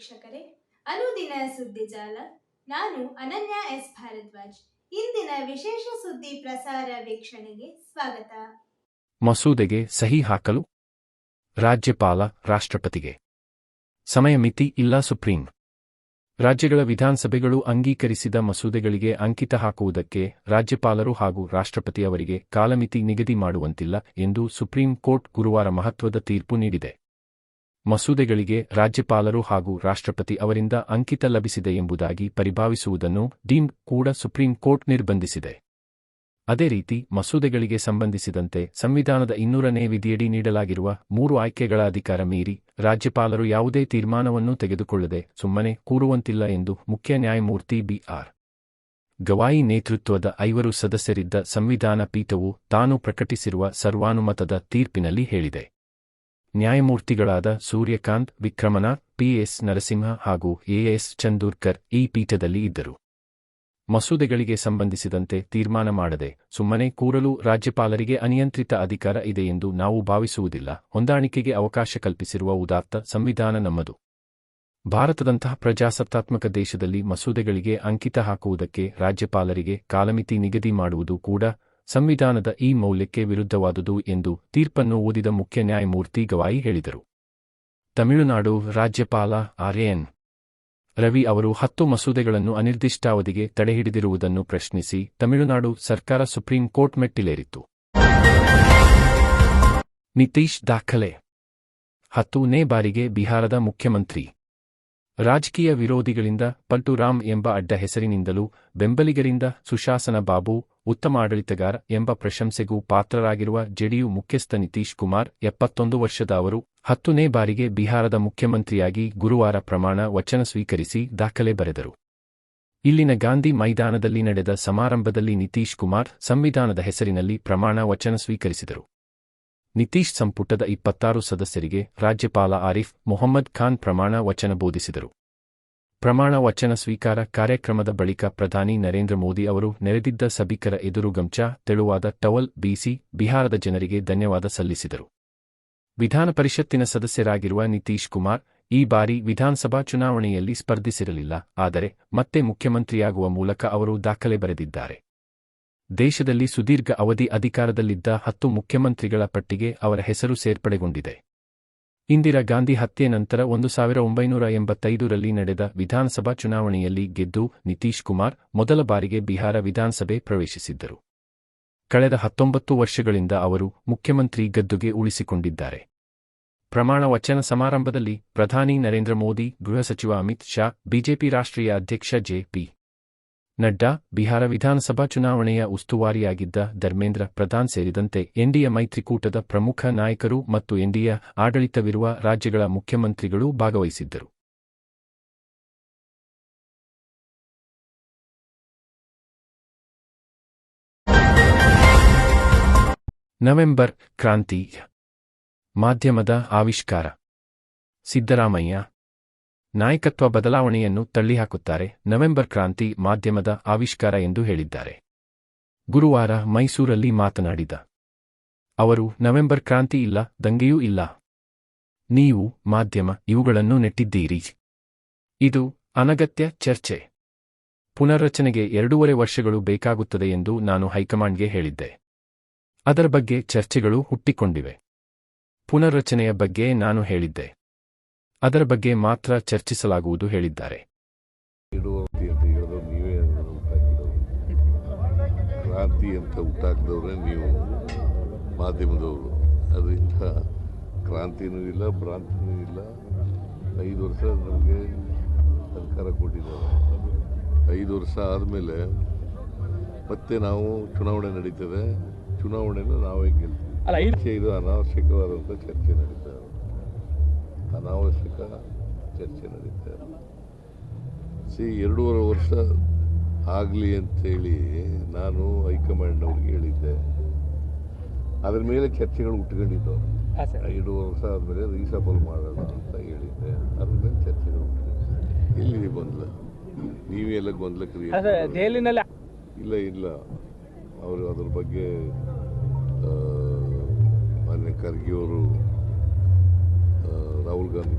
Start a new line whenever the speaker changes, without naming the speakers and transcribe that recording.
ವೀಕ್ಷಕರೇ, ಅನುದಿನ ಸುದ್ದಿಜಾಲ. ನಾನು ಅನನ್ಯ ಎಸ್ ಭಾರದ್ವಾಜ್. ಇಂದಿನ ವಿಶೇಷ ಸುದ್ದಿ ಪ್ರಸಾರ ವೀಕ್ಷಣೆಗೆ ಸ್ವಾಗತ.
ಮಸೂದೆಗೆ ಸಹಿ ಹಾಕಲು ರಾಜ್ಯಪಾಲ ರಾಷ್ಟ್ರಪತಿಗೆ ಸಮಯ ಮಿತಿ ಇಲ್ಲ. ಸುಪ್ರೀಂ ರಾಜ್ಯಗಳ ವಿಧಾನಸಭೆಗಳು ಅಂಗೀಕರಿಸಿದ ಮಸೂದೆಗಳಿಗೆ ಅಂಕಿತ ಹಾಕುವುದಕ್ಕೆ ರಾಜ್ಯಪಾಲರು ಹಾಗೂ ರಾಷ್ಟ್ರಪತಿ ಅವರಿಗೆ ಕಾಲಮಿತಿ ನಿಗದಿ ಮಾಡುವಂತಿಲ್ಲ ಎಂದು ಸುಪ್ರೀಂ ಕೋರ್ಟ್ ಗುರುವಾರ ಮಹತ್ವದ ತೀರ್ಪು ನೀಡಿದೆ. ಮಸೂದೆಗಳಿಗೆ ರಾಜ್ಯಪಾಲರು ಹಾಗೂ ರಾಷ್ಟ್ರಪತಿ ಅವರಿಂದ ಅಂಕಿತ ಲಭಿಸಿದೆ ಎಂಬುದಾಗಿ ಪರಿಭಾವಿಸುವುದನ್ನು ಡೀಮ್ಡ್ ಕೂಡ ಸುಪ್ರೀಂ ಕೋರ್ಟ್ ನಿರ್ಬಂಧಿಸಿದೆ. ಅದೇ ರೀತಿ ಮಸೂದೆಗಳಿಗೆ ಸಂಬಂಧಿಸಿದಂತೆ ಸಂವಿಧಾನದ 200ನೇ ವಿಧಿಯಡಿ ನೀಡಲಾಗಿರುವ 3 ಆಯ್ಕೆಗಳ ಅಧಿಕಾರ ಮೀರಿ ರಾಜ್ಯಪಾಲರು ಯಾವುದೇ ತೀರ್ಮಾನವನ್ನು ತೆಗೆದುಕೊಳ್ಳದೆ ಸುಮ್ಮನೆ ಕೂರುವಂತಿಲ್ಲ ಎಂದು ಮುಖ್ಯ ನ್ಯಾಯಮೂರ್ತಿ ಬಿ.ಆರ್. ಗವಾಯಿ ನೇತೃತ್ವದ 5 ಸದಸ್ಯರಿದ್ದ ಸಂವಿಧಾನ ಪೀಠವು ತಾನು ಪ್ರಕಟಿಸಿರುವ ಸರ್ವಾನುಮತದ ತೀರ್ಪಿನಲ್ಲಿ ಹೇಳಿದೆ. ನ್ಯಾಯಮೂರ್ತಿಗಳಾದ ಸೂರ್ಯಕಾಂತ್, ವಿಕ್ರಮನಾಥ್, ಪಿ.ಎಸ್. ನರಸಿಂಹ ಹಾಗೂ ಎ.ಎಸ್. ಚಂದೂರ್ಕರ್ ಈ ಪೀಠದಲ್ಲಿ ಇದ್ದರು. ಮಸೂದೆಗಳಿಗೆ ಸಂಬಂಧಿಸಿದಂತೆ ತೀರ್ಮಾನ ಮಾಡದೆ ಸುಮ್ಮನೆ ಕೂರಲು ರಾಜ್ಯಪಾಲರಿಗೆ ಅನಿಯಂತ್ರಿತ ಅಧಿಕಾರ ಇದೆ ಎಂದು ನಾವು ಭಾವಿಸುವುದಿಲ್ಲ. ಹೊಂದಾಣಿಕೆಗೆ ಅವಕಾಶ ಕಲ್ಪಿಸಿರುವ ಉದಾತ್ತ ಸಂವಿಧಾನ ನಮ್ಮದು. ಭಾರತದಂತಹ ಪ್ರಜಾಸತ್ತಾತ್ಮಕ ದೇಶದಲ್ಲಿ ಮಸೂದೆಗಳಿಗೆ ಅಂಕಿತ ಹಾಕುವುದಕ್ಕೆ ರಾಜ್ಯಪಾಲರಿಗೆ ಕಾಲಮಿತಿ ನಿಗದಿ ಮಾಡುವುದು ಕೂಡ ಸಂವಿಧಾನದ ಈ ಮೌಲ್ಯಕ್ಕೆ ವಿರುದ್ಧವಾದುದು ಎಂದು ತೀರ್ಪನ್ನು ಓದಿದ ಮುಖ್ಯ ನ್ಯಾಯಮೂರ್ತಿ ಗವಾಯಿ ಹೇಳಿದರು. ತಮಿಳುನಾಡು ರಾಜ್ಯಪಾಲ ಆರ್.ಎನ್. ರವಿ ಅವರು 10 ಮಸೂದೆಗಳನ್ನು ಅನಿರ್ದಿಷ್ಟಾವಧಿಗೆ ತಡೆಹಿಡಿದಿರುವುದನ್ನು ಪ್ರಶ್ನಿಸಿ ತಮಿಳುನಾಡು ಸರ್ಕಾರ ಸುಪ್ರೀಂ ಕೋರ್ಟ್ ಮೆಟ್ಟಿಲೇರಿತ್ತು. ನಿತೀಶ್ ದಾಖಲೆ 10ನೇ ಬಾರಿಗೆ ಬಿಹಾರದ ಮುಖ್ಯಮಂತ್ರಿ. ರಾಜಕೀಯ ವಿರೋಧಿಗಳಿಂದ ಪಲ್ಟುರಾಮ್ ಎಂಬ ಅಡ್ಡ ಹೆಸರಿನಿಂದಲೂ ಬೆಂಬಲಿಗರಿಂದ ಸುಶಾಸನ ಬಾಬು, ಉತ್ತಮ ಆಡಳಿತಗಾರ ಎಂಬ ಪ್ರಶಂಸೆಗೂ ಪಾತ್ರರಾಗಿರುವ ಜೆಡಿಯು ಮುಖ್ಯಸ್ಥ ನಿತೀಶ್ ಕುಮಾರ್ 71 ವರ್ಷದ ಅವರು 10ನೇ ಬಾರಿಗೆ ಬಿಹಾರದ ಮುಖ್ಯಮಂತ್ರಿಯಾಗಿ ಗುರುವಾರ ಪ್ರಮಾಣ ವಚನ ಸ್ವೀಕರಿಸಿ ದಾಖಲೆ ಬರೆದರು. ಇಲ್ಲಿನ ಗಾಂಧಿ ಮೈದಾನದಲ್ಲಿ ನಡೆದ ಸಮಾರಂಭದಲ್ಲಿ ನಿತೀಶ್ ಕುಮಾರ್ ಸಂವಿಧಾನದ ಹೆಸರಿನಲ್ಲಿ ಪ್ರಮಾಣ ವಚನ ಸ್ವೀಕರಿಸಿದರು. ನಿತೀಶ್ ಸಂಪುಟದ 26 ಸದಸ್ಯರಿಗೆ ರಾಜ್ಯಪಾಲ ಆರಿಫ್ ಮೊಹಮ್ಮದ್ ಖಾನ್ ಪ್ರಮಾಣ ವಚನ ಬೋಧಿಸಿದರು. ಪ್ರಮಾಣ ವಚನ ಸ್ವೀಕಾರ ಕಾರ್ಯಕ್ರಮದ ಬಳಿಕ ಪ್ರಧಾನಿ ನರೇಂದ್ರ ಮೋದಿ ಅವರು ನೆರೆದಿದ್ದ ಸಭಿಕರ ಎದುರು ಗಂಚ, ತೆಳುವಾದ ಟವಲ್ ಬೀಸಿ ಬಿಹಾರದ ಜನರಿಗೆ ಧನ್ಯವಾದ ಸಲ್ಲಿಸಿದರು. ವಿಧಾನ ಪರಿಷತ್ತಿನ ಸದಸ್ಯರಾಗಿರುವ ನಿತೀಶ್ ಕುಮಾರ್ ಈ ಬಾರಿ ವಿಧಾನಸಭಾ ಚುನಾವಣೆಯಲ್ಲಿ ಸ್ಪರ್ಧಿಸಿರಲಿಲ್ಲ. ಆದರೆ ಮತ್ತೆ ಮುಖ್ಯಮಂತ್ರಿಯಾಗುವ ಮೂಲಕ ಅವರು ದಾಖಲೆ ಬರೆದಿದ್ದಾರೆ. ದೇಶದಲ್ಲಿ ಸುದೀರ್ಘ ಅವಧಿ ಅಧಿಕಾರದಲ್ಲಿದ್ದ 10 ಮುಖ್ಯಮಂತ್ರಿಗಳ ಪಟ್ಟಿಗೆ ಅವರ ಹೆಸರು ಸೇರ್ಪಡೆಗೊಂಡಿದೆ. ಇಂದಿರಾ ಗಾಂಧಿ ಹತ್ಯೆ ನಂತರ 1985ರಲ್ಲಿ ನಡೆದ ವಿಧಾನಸಭಾ ಚುನಾವಣೆಯಲ್ಲಿ ಗೆದ್ದು ನಿತೀಶ್ ಕುಮಾರ್ ಮೊದಲ ಬಾರಿಗೆ ಬಿಹಾರ ವಿಧಾನಸಭೆ ಪ್ರವೇಶಿಸಿದ್ದರು. ಕಳೆದ 19 ವರ್ಷಗಳಿಂದ ಅವರು ಮುಖ್ಯಮಂತ್ರಿ ಗದ್ದುಗೆ ಉಳಿಸಿಕೊಂಡಿದ್ದಾರೆ. ಪ್ರಮಾಣ ವಚನ ಸಮಾರಂಭದಲ್ಲಿ ಪ್ರಧಾನಿ ನರೇಂದ್ರ ಮೋದಿ, ಗೃಹ ಸಚಿವ ಅಮಿತ್ ಶಾ, ಬಿಜೆಪಿ ರಾಷ್ಟ್ರೀಯ ಅಧ್ಯಕ್ಷ ಜೆ.ಪಿ. ನಡ್ಡಾ, ಬಿಹಾರ ವಿಧಾನಸಭಾ ಚುನಾವಣೆಯ ಉಸ್ತುವಾರಿಯಾಗಿದ್ದ ಧರ್ಮೇಂದ್ರ ಪ್ರಧಾನ್ ಸೇರಿದಂತೆ ಎನ್ಡಿಎ ಮೈತ್ರಿಕೂಟದ ಪ್ರಮುಖ ನಾಯಕರು ಮತ್ತು ಎನ್ಡಿಎ ಆಡಳಿತವಿರುವ ರಾಜ್ಯಗಳ ಮುಖ್ಯಮಂತ್ರಿಗಳು ಭಾಗವಹಿಸಿದ್ದರು. ನವೆಂಬರ್ ಕ್ರಾಂತಿ ಮಾಧ್ಯಮದ ಆವಿಷ್ಕಾರ. ಸಿದ್ದರಾಮಯ್ಯ ನಾಯಕತ್ವ ಬದಲಾವಣೆಯನ್ನು ತಳ್ಳಿಹಾಕುತ್ತಾರೆ. ನವೆಂಬರ್ ಕ್ರಾಂತಿ ಮಾಧ್ಯಮದ ಆವಿಷ್ಕಾರ ಎಂದು ಹೇಳಿದ್ದಾರೆ. ಗುರುವಾರ ಮೈಸೂರಲ್ಲಿ ಮಾತನಾಡಿದ ಅವರು, ನವೆಂಬರ್ ಕ್ರಾಂತಿ ಇಲ್ಲ, ದಂಗೆಯೂ ಇಲ್ಲ. ನೀವು ಮಾಧ್ಯಮ ಇವುಗಳನ್ನು ನೆಟ್ಟಿದ್ದೀರಿ. ಇದು ಅನಗತ್ಯ ಚರ್ಚೆ. ಪುನರ್ರಚನೆಗೆ 2.5 ವರ್ಷಗಳು ಬೇಕಾಗುತ್ತದೆ ಎಂದು ನಾನು ಹೈಕಮಾಂಡ್ಗೆ ಹೇಳಿದ್ದೆ. ಅದರ ಬಗ್ಗೆ ಚರ್ಚೆಗಳು ಹುಟ್ಟಿಕೊಂಡಿವೆ. ಪುನರ್ರಚನೆಯ ಬಗ್ಗೆ ನಾನು ಹೇಳಿದ್ದೆ. ಅದರ ಬಗ್ಗೆ ಮಾತ್ರ ಚರ್ಚಿಸಲಾಗುವುದು ಹೇಳಿದ್ದಾರೆ.
ಕ್ರಾಂತಿ ಅಂತ ಹುಟ್ಟಾಕಿದವ್ರೆ ನೀವು ಮಾಧ್ಯಮದವರು. ಅದರಿಂದ ಕ್ರಾಂತಿನೂ ಇಲ್ಲ, ಭ್ರಾಂತಿನೂ ಇಲ್ಲ. 5 ವರ್ಷ ನಮಗೆ ಅಧಿಕಾರ ಕೊಟ್ಟಿದ್ದಾರೆ. 5 ವರ್ಷ ಆದಮೇಲೆ ಮತ್ತೆ ನಾವು ಚುನಾವಣೆ ನಡೀತದೆ. ಚುನಾವಣೆನ ನಾವೇ ಗೆಲ್ತೀವಿ. ಇದು ಅನಾವಶ್ಯಕವಾದಂಥ ಚರ್ಚೆ ನಡೀತದೆ. ಅನಾವಶ್ಯಕ ಚರ್ಚೆ ನಡೀತಾ ಇದೆ. 2.5 ವರ್ಷ ಆಗಲಿ ಅಂತೇಳಿ ನಾನು ಹೈಕಮಾಂಡ್ನವ್ರಿಗೆ ಹೇಳಿದ್ದೆ. ಅದ್ರ ಮೇಲೆ ಚರ್ಚೆಗಳು ಹುಟ್ಕೊಂಡಿದ್ದವು. 2.5 ವರ್ಷ ಆದಮೇಲೆ ರೀಸಬಲ್ ಮಾಡೋಣ ಅಂತ ಹೇಳಿದ್ದೆ. ಅದ್ರ ಮೇಲೆ ಚರ್ಚೆಗಳು ಹುಟ್ಕೊಂಡಿದ್ದೆ. ಎಲ್ಲಿ ಗೊಂದಲ? ನೀವೆಲ್ಲ ಗೊಂದಲ ಕ್ರಿಯೇಟ್ ಇಲ್ಲ. ಅವರು ಅದ್ರ ಬಗ್ಗೆ ಮಾನ್ಯ ಖರ್ಗೆ ಅವರು ರಾಹುಲ್ ಗಾಂಧಿ